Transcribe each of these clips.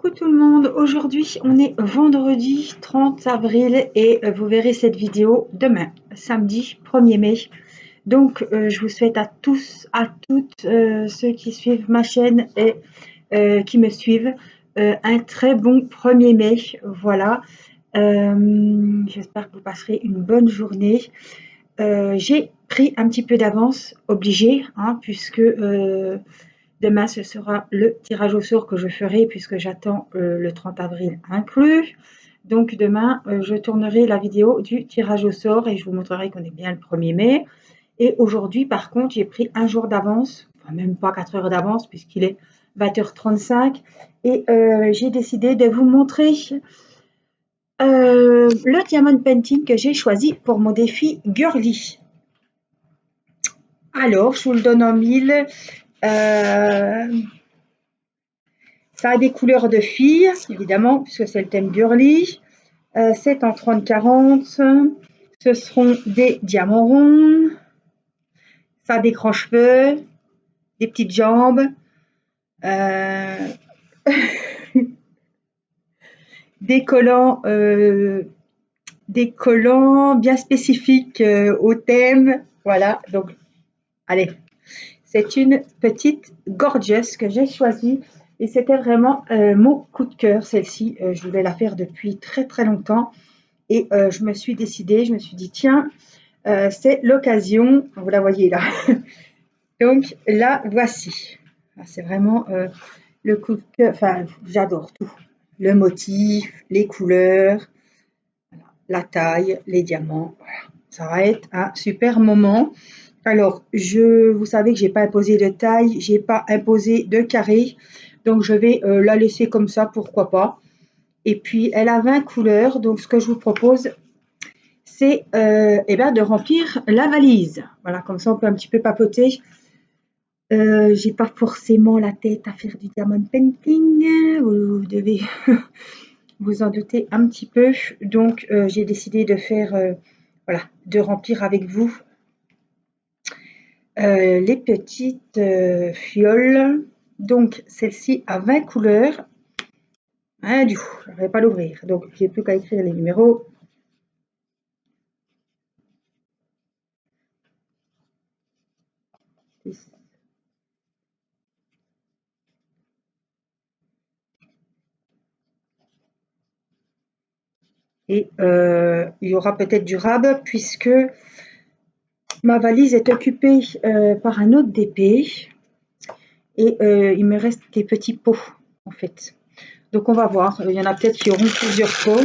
Coucou tout le monde, aujourd'hui on est vendredi 30 avril et vous verrez cette vidéo demain, samedi 1er mai. Donc je vous souhaite à tous, à toutes ceux qui suivent ma chaîne et qui me suivent un très bon 1er mai. Voilà, j'espère que vous passerez une bonne journée. J'ai pris un petit peu d'avance, obligé, hein, puisque demain, ce sera le tirage au sort que je ferai puisque j'attends le 30 avril inclus. Donc demain, je tournerai la vidéo du tirage au sort et je vous montrerai qu'on est bien le 1er mai. Et aujourd'hui, par contre, j'ai pris un jour d'avance, enfin même pas 4 heures d'avance puisqu'il est 20h35. Et j'ai décidé de vous montrer le diamond painting que j'ai choisi pour mon défi Girly. Alors, je vous le donne en mille. Ça a des couleurs de filles, évidemment, puisque c'est le thème girly. C'est en 30-40. Ce seront des diamants ronds. Ça a des grands cheveux, des petites jambes. Des collants bien spécifiques au thème. Voilà, donc, allez. C'est une petite gorgeous que j'ai choisie. Et c'était vraiment mon coup de cœur, celle-ci. Je voulais la faire depuis très très longtemps. Et je me suis décidée, je me suis dit, tiens, c'est l'occasion. Vous la voyez là. Donc là, voici. C'est vraiment le coup de cœur. Enfin, j'adore tout. Le motif, les couleurs, la taille, les diamants. Voilà. Ça va être un super moment. Alors, vous savez que j'ai pas imposé de taille, j'ai pas imposé de carré. Donc, je vais la laisser comme ça, pourquoi pas. Et puis, elle a 20 couleurs. Donc, ce que je vous propose, c'est de remplir la valise. Voilà, comme ça, on peut un petit peu papoter. J'ai pas forcément la tête à faire du diamond painting. Vous devez vous en douter un petit peu. Donc, j'ai décidé de faire, de remplir avec vous les petites fioles. Donc, celle-ci a 20 couleurs. Ah, du coup, je n'arrive pas à l'ouvrir. Donc, j'ai plus qu'à écrire les numéros. Et il y aura peut-être du rab puisque ma valise est occupée par un autre DP. Et il me reste des petits pots, en fait. Donc, on va voir. Il y en a peut-être qui auront plusieurs pots.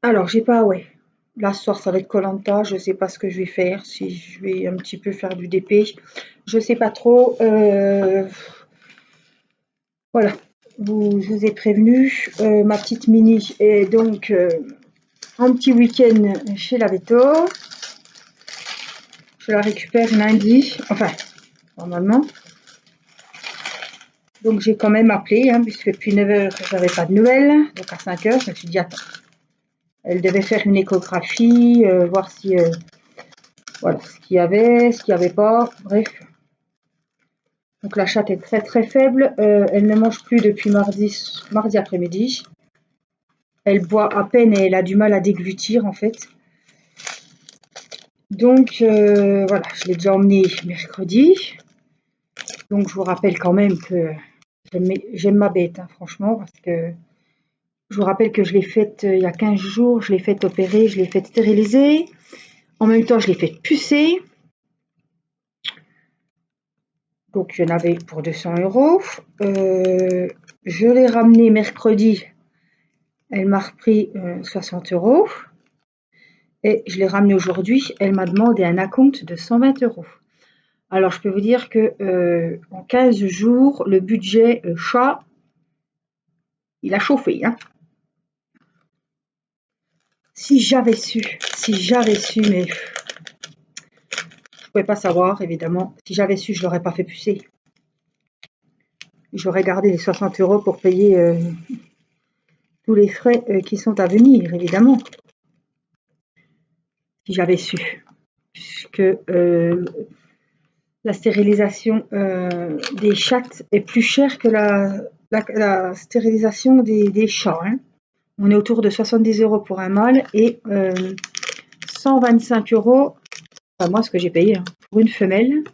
Alors, j'ai pas, ouais. Là, ce soir, ça va être Koh-Lanta. Je sais pas ce que je vais faire. Si je vais un petit peu faire du DP. Je sais pas trop. Voilà. Je vous ai prévenu. Ma petite mini est donc un petit week-end chez la Veto. Je la récupère lundi. Enfin, normalement. Donc, j'ai quand même appelé, hein, puisque depuis 9h, je n'avais pas de nouvelles. Donc, à 5h, je me suis dit, attends. Elle devait faire une échographie, voir si, voilà, ce qu'il y avait, ce qu'il n'y avait pas, bref. Donc la chatte est très très faible, elle ne mange plus depuis mardi après-midi. Elle boit à peine et elle a du mal à déglutir en fait. Donc voilà, je l'ai déjà emmenée mercredi. Donc je vous rappelle quand même que j'aime ma bête, hein, franchement, parce que je vous rappelle que je l'ai faite il y a 15 jours, je l'ai faite opérer, je l'ai faite stériliser. En même temps, je l'ai faite pucer. Donc, je n'avais pour 200 €. Je l'ai ramenée mercredi. Elle m'a repris 60 €. Et je l'ai ramenée aujourd'hui. Elle m'a demandé un acompte de 120 €. Alors, je peux vous dire que en 15 jours, le budget chat, il a chauffé. Hein. Si j'avais su, mais je ne pouvais pas savoir, évidemment. Si j'avais su, je ne l'aurais pas fait pucer. J'aurais gardé les 60 € pour payer tous les frais qui sont à venir, évidemment. Si j'avais su. Puisque la stérilisation des chattes est plus chère que la stérilisation des chats, hein. On est autour de 70 € pour un mâle et 125 €, enfin moi ce que j'ai payé, hein, pour une femelle.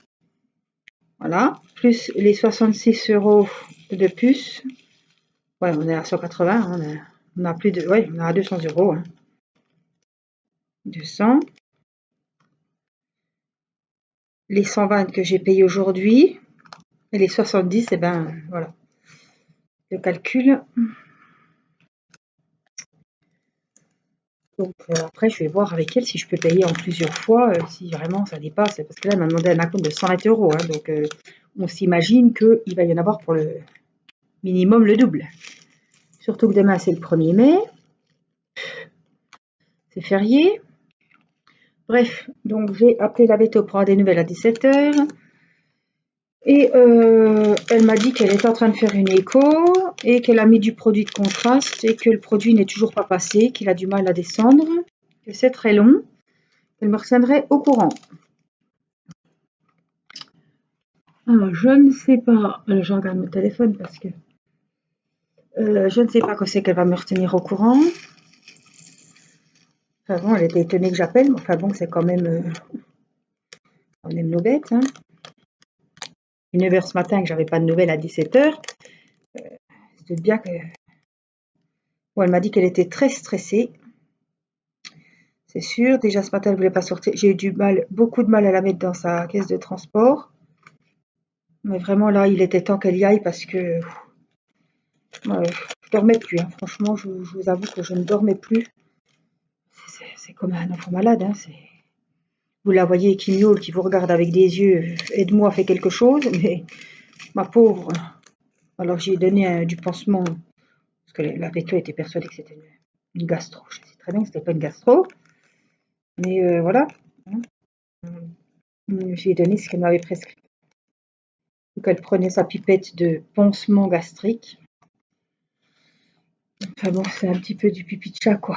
Voilà, plus les 66 € de puce. Ouais, on est à 180, hein, on a plus de, ouais, on est à 200 €, hein. 200. Les 120 que j'ai payé aujourd'hui et les 70, et ben voilà, le calcul. Donc après, je vais voir avec elle si je peux payer en plusieurs fois, si vraiment ça dépasse. Parce que là, elle m'a demandé un acompte de 120 €, hein, donc on s'imagine qu'il va y en avoir pour le minimum le double. Surtout que demain, c'est le 1er mai. C'est férié. Bref, donc j'ai appelé la veto pour avoir des nouvelles à 17 h. Et elle m'a dit qu'elle est en train de faire une écho et qu'elle a mis du produit de contraste et que le produit n'est toujours pas passé, qu'il a du mal à descendre, que c'est très long. Elle me retiendrait au courant. Alors, je ne sais pas, je regarde mon téléphone parce que je ne sais pas quand c'est qu'elle va me retenir au courant. Enfin bon, elle était étonnée que j'appelle, mais enfin bon, c'est quand même, on aime nos bêtes, hein. 9 h ce matin que j'avais pas de nouvelles à 17 h. C'est bien que... Bon, elle m'a dit qu'elle était très stressée. C'est sûr, déjà ce matin elle voulait pas sortir. J'ai eu beaucoup de mal à la mettre dans sa caisse de transport. Mais vraiment là, il était temps qu'elle y aille parce que je dormais plus, hein. Franchement, je vous avoue que je ne dormais plus. C'est comme un enfant malade, hein. Vous la voyez qui miaule, qui vous regarde avec des yeux, aide-moi, fais quelque chose, mais ma pauvre. Alors j'ai donné du pansement, parce que la veto était persuadée que c'était une gastro. Je sais très bien que c'était pas une gastro, mais voilà. J'ai donné ce qu'elle m'avait prescrit. Donc elle prenait sa pipette de pansement gastrique. Enfin bon, c'est un petit peu du pipi de chat, quoi.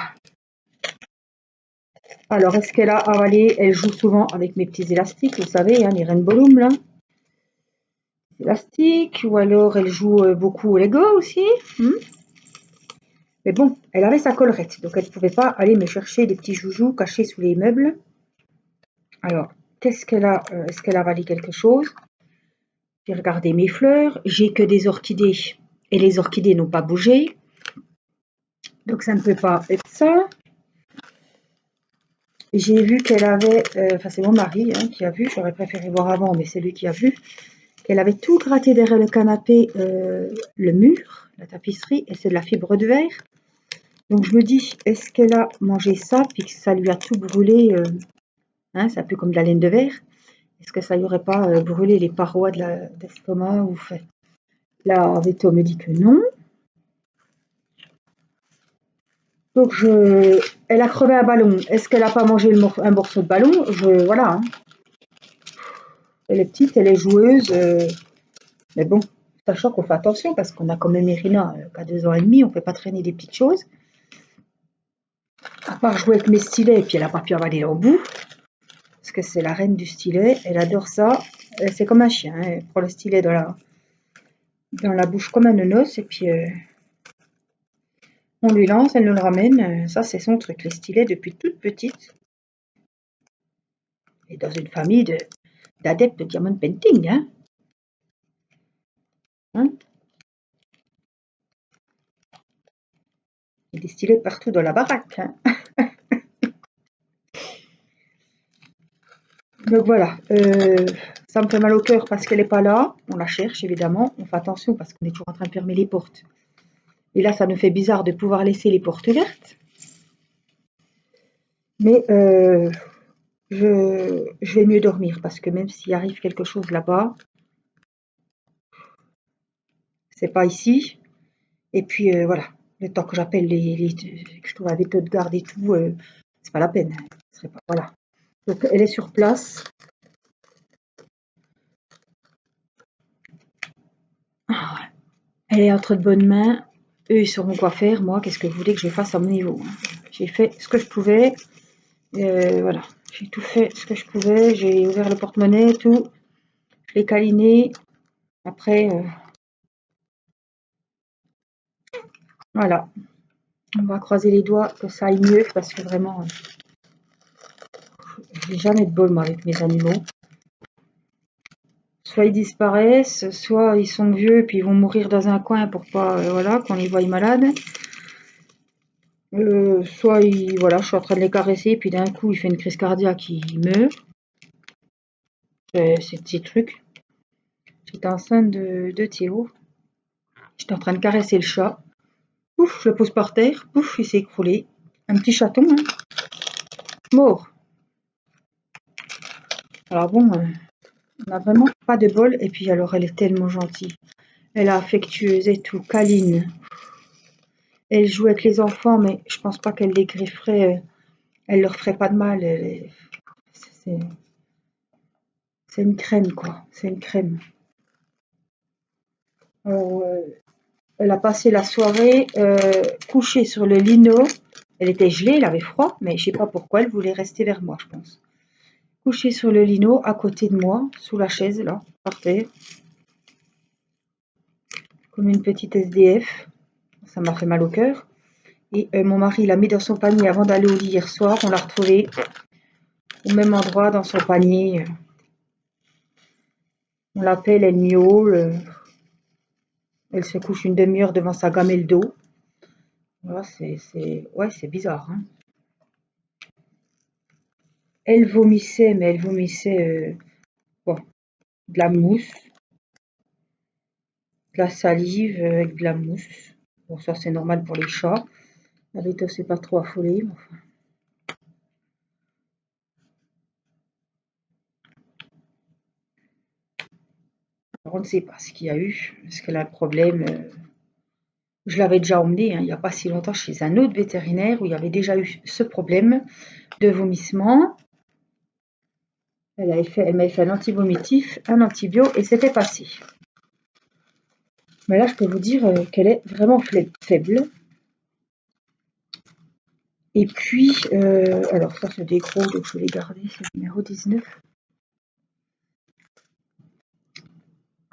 Alors, est-ce qu'elle a avalé? Elle joue souvent avec mes petits élastiques, vous savez, hein, les Rainbow Loom, là. Élastiques, ou alors elle joue beaucoup au Lego aussi. Mais bon, elle avait sa collerette, donc elle ne pouvait pas aller me chercher des petits joujoux cachés sous les meubles. Alors, qu'est-ce qu'elle a? Est-ce qu'elle a avalé quelque chose? J'ai regardé mes fleurs, j'ai que des orchidées, et les orchidées n'ont pas bougé. Donc ça ne peut pas être ça. J'ai vu qu'elle avait, enfin c'est mon mari hein, qui a vu, j'aurais préféré voir avant, mais c'est lui qui a vu, qu'elle avait tout gratté derrière le canapé, le mur, la tapisserie, et c'est de la fibre de verre. Donc je me dis, est-ce qu'elle a mangé ça, puis que ça lui a tout brûlé, hein, c'est un peu comme de la laine de verre. Est-ce que ça lui aurait pas brûlé les parois de l'estomac ou fait? La veto me dit que non. Donc elle a crevé un ballon. Est-ce qu'elle n'a pas mangé un morceau de ballon? Voilà. Hein. Elle est petite, elle est joueuse. Mais bon, sachant qu'on fait attention parce qu'on a quand même Irina qui a 2 ans et demi, on ne peut pas traîner des petites choses. À part jouer avec mes stylets, et puis elle n'a pas pu avaler au bout. Parce que c'est la reine du stylet, elle adore ça. C'est comme un chien, hein. Elle prend le stylet dans la bouche comme un nonos, et puis on lui lance, elle nous le ramène. Ça, c'est son truc, les stylets depuis toute petite. Et dans une famille d'adeptes de diamond painting, hein. Il y a des stylets partout dans la baraque. Hein. Donc voilà, ça me fait mal au cœur parce qu'elle n'est pas là. On la cherche évidemment. On fait attention parce qu'on est toujours en train de fermer les portes. Et là, ça nous fait bizarre de pouvoir laisser les portes ouvertes. Mais je vais mieux dormir parce que même s'il arrive quelque chose là-bas, c'est pas ici. Et puis voilà, le temps que j'appelle que je trouve un veto de garde et tout, c'est pas la peine. Ce serait pas, voilà. Donc elle est sur place. Elle est entre de bonnes mains. Eux, ils sauront quoi faire. Moi, qu'est-ce que vous voulez que je fasse à mon niveau? J'ai fait ce que je pouvais. Voilà, j'ai tout fait ce que je pouvais. J'ai ouvert le porte-monnaie, tout. l'ai câliné. Après, voilà. On va croiser les doigts que ça aille mieux parce que vraiment, j'ai jamais de bol moi avec mes animaux. Soit ils disparaissent, soit ils sont vieux et puis ils vont mourir dans un coin pour pas, voilà, qu'on les voie malades. Soit voilà, je suis en train de les caresser et puis d'un coup il fait une crise cardiaque, il meurt. Ces petits trucs. J'étais enceinte de Théo. J'étais en train de caresser le chat. Pouf, je le pose par terre. Pouf, il s'est écroulé. Un petit chaton, hein, mort. Alors bon, on n'a vraiment pas de bol. Et puis alors, elle est tellement gentille. Elle est affectueuse et tout, câline. Elle joue avec les enfants, mais je pense pas qu'elle les grifferait. Elle leur ferait pas de mal. C'est une crème, quoi. C'est une crème. Alors, elle a passé la soirée couchée sur le lino. Elle était gelée, elle avait froid, mais je sais pas pourquoi, elle voulait rester vers moi, je pense. Couchée sur le lino, à côté de moi, sous la chaise, là, par terre, comme une petite SDF. Ça m'a fait mal au cœur. Et mon mari l'a mis dans son panier avant d'aller au lit hier soir. On l'a retrouvée au même endroit dans son panier. On l'appelle, elle miaule. Elle se couche une demi-heure devant sa gamelle d'eau. Voilà, ouais, c'est bizarre, hein. Elle vomissait, mais elle vomissait bon, de la mousse, de la salive avec de la mousse. Bon, ça c'est normal pour les chats. La Vito s'est pas trop affolée, mais enfin. Alors, on ne sait pas ce qu'il y a eu. Est-ce qu'elle a un problème je l'avais déjà emmenée hein, il n'y a pas si longtemps chez un autre vétérinaire où il y avait déjà eu ce problème de vomissement. Elle m'avait fait un antivomitif, un antibio et c'était passé. Mais là, je peux vous dire qu'elle est vraiment faible. Et puis, alors ça c'est des gros, donc je vais les garder, c'est le numéro 19.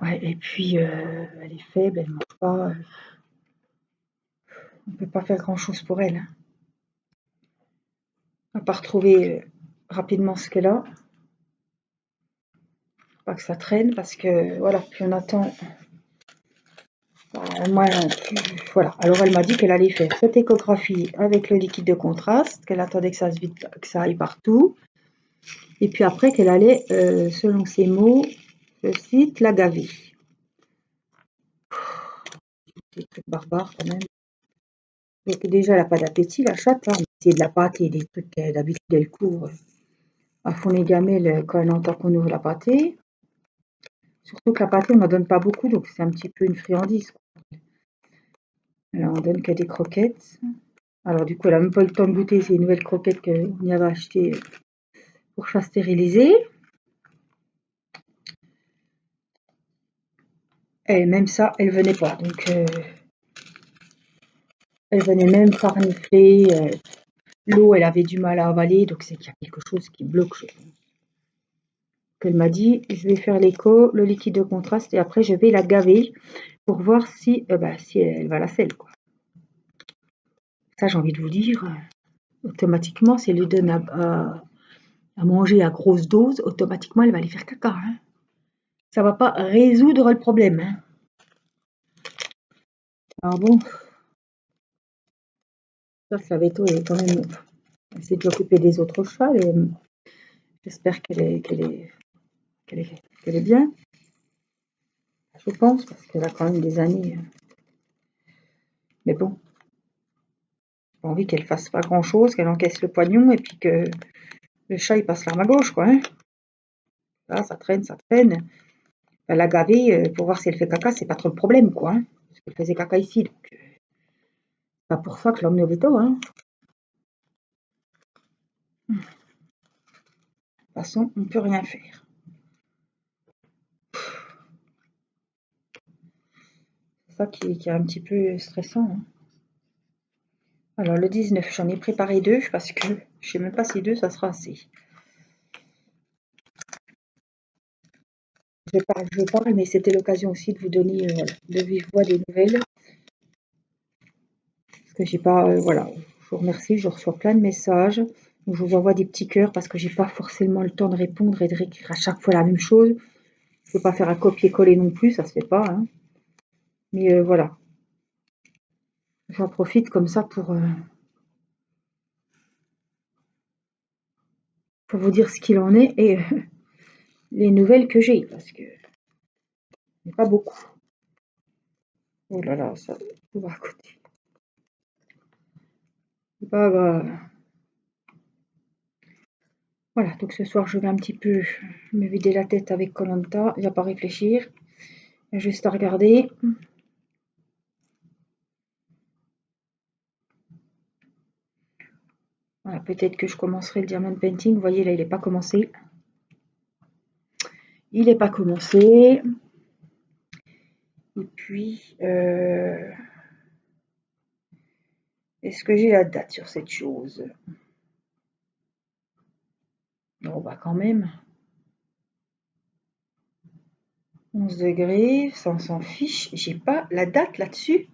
Ouais, et puis, elle est faible, elle ne mange pas. On ne peut pas faire grand-chose pour elle. Hein. À part trouver rapidement ce qu'elle a. Pas que ça traîne, parce que, voilà, puis on attend. Moi, voilà. Alors elle m'a dit qu'elle allait faire cette échographie avec le liquide de contraste, qu'elle attendait que ça se vide, que ça aille partout. Et puis après qu'elle allait, selon ses mots, je cite, la gaver. Des trucs barbares quand même. Donc déjà, elle n'a pas d'appétit, la chatte. Hein. C'est de la pâtée, des trucs d'habitude, elle court à fond les gamelles quand elle entend qu'on ouvre la pâtée. Surtout que la pâtée, on n'en donne pas beaucoup, donc c'est un petit peu une friandise. Alors, on donne que des croquettes. Alors du coup, elle n'a même pas eu le temps de goûter ces nouvelles croquettes qu'on y avait achetées pour chat stérilisé. Et même ça, elle venait pas. Donc, elle venait même pas renifler. L'eau, elle avait du mal à avaler, donc c'est qu'il y a quelque chose qui bloque. Elle m'a dit, je vais faire l'écho, le liquide de contraste, et après je vais la gaver pour voir si, si elle va la selle, quoi. Ça, j'ai envie de vous dire, automatiquement, si elle lui donne à manger à grosse dose, automatiquement, elle va aller faire caca. Hein. Ça va pas résoudre le problème. Hein. Alors bon, ça Veto, elle est quand même, elle s'est occupée des autres chats. J'espère qu'elle est bien. Je pense, parce qu'elle a quand même des années. Mais bon, j'ai pas envie qu'elle fasse pas grand chose, qu'elle encaisse le pognon et puis que le chat il passe l'arme à gauche, quoi. Hein. Là, ça traîne, ça traîne. Elle la gaver pour voir si elle fait caca, c'est pas trop le problème, quoi. Hein, parce qu'elle faisait caca ici, donc c'est pas pour ça que je l'emmène au veto, hein. De toute façon, on ne peut rien faire. C'est ça qui est un petit peu stressant. Hein. Alors le 19, j'en ai préparé 2 parce que je sais même pas si 2 ça sera assez. je parle, mais c'était l'occasion aussi de vous donner de vive voix des nouvelles. Parce que j'ai pas, voilà, je vous remercie, je reçois plein de messages. Donc je vous envoie des petits cœurs parce que j'ai pas forcément le temps de répondre et de réécrire à chaque fois la même chose. Je peux pas faire un copier-coller non plus, ça se fait pas. Hein. Mais voilà, j'en profite comme ça pour vous dire ce qu'il en est et les nouvelles que j'ai, parce que il n'y a pas beaucoup. Oh là là, ça va à côté. C'est pas grave. Voilà, donc ce soir je vais un petit peu me vider la tête avec Koh Lanta, il n'y a pas à réfléchir, il y a juste à regarder. Voilà, peut-être que je commencerai le diamond painting, vous voyez là il n'est pas commencé. Il n'est pas commencé. Et puis, est-ce que j'ai la date sur cette chose? Bon, bah quand même. 11 degrés, ça on s'en fiche. J'ai pas la date là-dessus.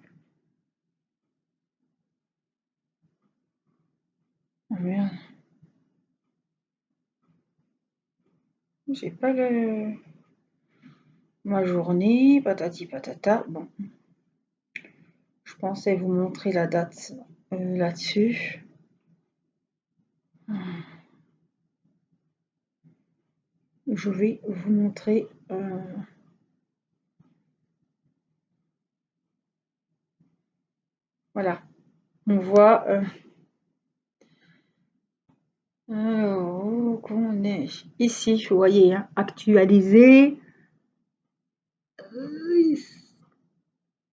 Oh merde. J'ai pas ma journée, patati patata. Bon, je pensais vous montrer la date là-dessus. Je vais vous montrer. Voilà, on voit qu'on est ici, vous voyez, hein, actualisé.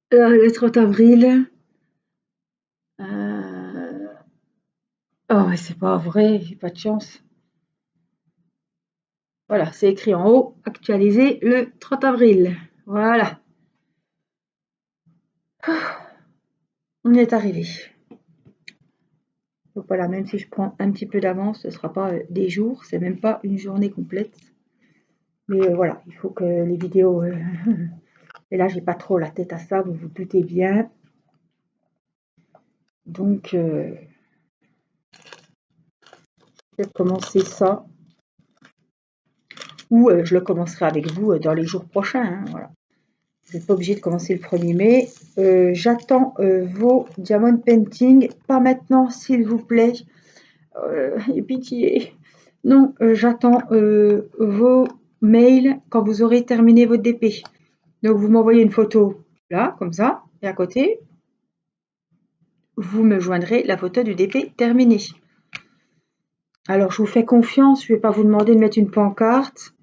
Le 30 avril. Oh, mais c'est pas vrai, j'ai pas de chance. Voilà, c'est écrit en haut, actualisé le 30 avril. Voilà, on est arrivé. Donc voilà, même si je prends un petit peu d'avance, ce ne sera pas des jours, c'est même pas une journée complète. Mais voilà, il faut que les vidéos... et là, j'ai pas trop la tête à ça, vous vous doutez bien. Donc, je vais commencer ça. Ou je le commencerai avec vous dans les jours prochains. Hein, voilà. Vous n'êtes pas obligé de commencer le 1er mai. J'attends vos diamond painting. Pas maintenant, s'il vous plaît. Pitié. Non, j'attends vos mails quand vous aurez terminé votre DP. Donc, vous m'envoyez une photo là, comme ça. Et à côté, vous me joindrez la photo du DP terminé. Alors, je vous fais confiance. Je ne vais pas vous demander de mettre une pancarte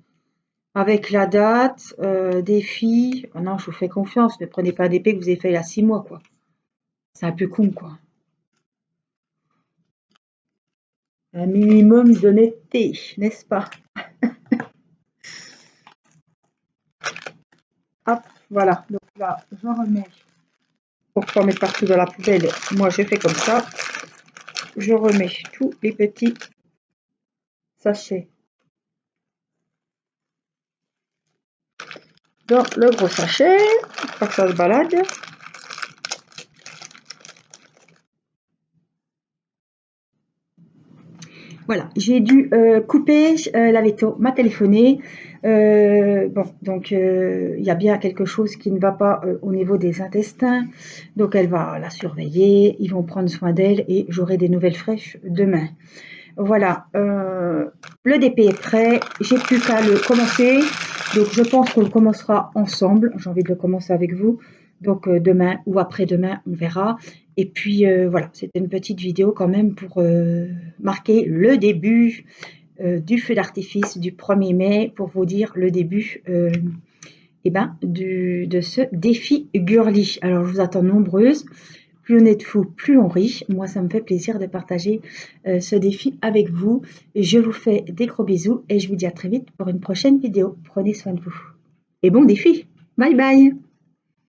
avec la date, défi. Oh non, je vous fais confiance. Ne prenez pas un DP que vous avez fait il y a 6 mois, quoi. C'est un peu con, quoi. Un minimum d'honnêteté, n'est-ce pas? Hop, voilà. Donc là, j'en remets. Pour pas mettre partout dans la poubelle, moi je fais comme ça. Je remets tous les petits sachets dans le gros sachet, pour pas que ça se balade. Voilà, j'ai dû couper, la veto m'a téléphoné. Bon, donc il y a bien quelque chose qui ne va pas au niveau des intestins. Donc elle va la surveiller, ils vont prendre soin d'elle et j'aurai des nouvelles fraîches demain. Voilà, le DP est prêt, j'ai plus qu'à le commencer. Donc je pense qu'on le commencera ensemble, j'ai envie de le commencer avec vous. Donc demain ou après-demain, on verra. Et puis voilà, c'était une petite vidéo quand même pour marquer le début du feu d'artifice du 1er mai, pour vous dire le début de ce défi girly. Alors je vous attends nombreuses. Plus on est de fous, plus on rit. Moi, ça me fait plaisir de partager ce défi avec vous. Je vous fais des gros bisous et je vous dis à très vite pour une prochaine vidéo. Prenez soin de vous. Et bon défi. Bye bye.